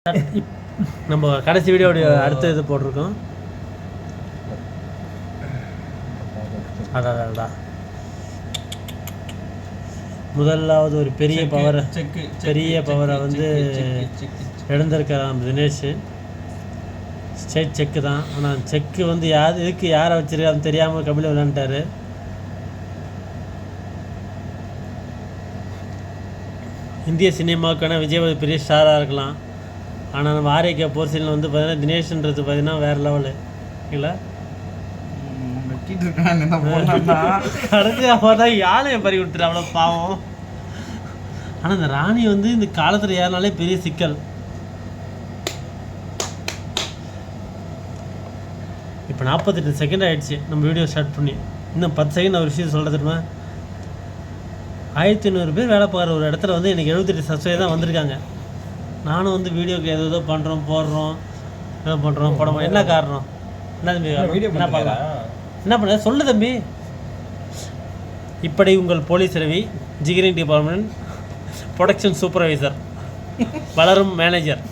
நம்ம கடைசி வீடியோடைய அடுத்த இது போட்டிருக்கோம். அடாடா, முதலாவது ஒரு பெரிய பவரை வந்து இழந்திருக்கிறான் தினேஷ். ஸ்ட்ரைட் செக்கு தான், ஆனால் செக்கு வந்து யாரை வச்சிருக்கான்னு தெரியாமல் கபில விளையாண்டாரு. இந்திய சினிமாவுக்கான விஜய் ஒரு பெரிய ஸ்டாராக இருக்கலாம், ஆனால் நம்ம ஆரோக்கிய போர்சில் வந்து பார்த்தீங்கன்னா தினேஷ்ன்றது பார்த்தீங்கன்னா வேறு லெவலு இல்லை. கடைசியாக பார்த்தா யானையை பறி கொடுத்துட்டு அவ்வளோ பாவம். ஆனால் இந்த ராணி வந்து இந்த காலத்தில் ஏறினாலே பெரிய சிக்கல். இப்போ 48 செகண்ட் ஆகிடுச்சு நம்ம வீடியோ ஸ்டார்ட் பண்ணி. இன்னும் 10 செகண்ட் ஒரு விஷயம் சொல்கிறதுமா, 1500 பேர் வேலை பார்க்குற ஒரு இடத்துல வந்து எனக்கு 78 சப்ஸ்கிரைபர் தான் வந்திருக்காங்க. நானும் வந்து வீடியோக்கு ஏதோ பண்ணுறோம் போடுறோம் படம். என்ன காரணம்? என்ன தம்பி என்ன பார்க்கலாம், என்ன பண்ண சொல்லு தம்பி. இப்படி உங்கள் போலீஸ் ரவி, ஜிகிரிங் டிபார்ட்மெண்ட் ப்ரொடக்ஷன் சூப்பர்வைசர், வளரும் மேனேஜர்.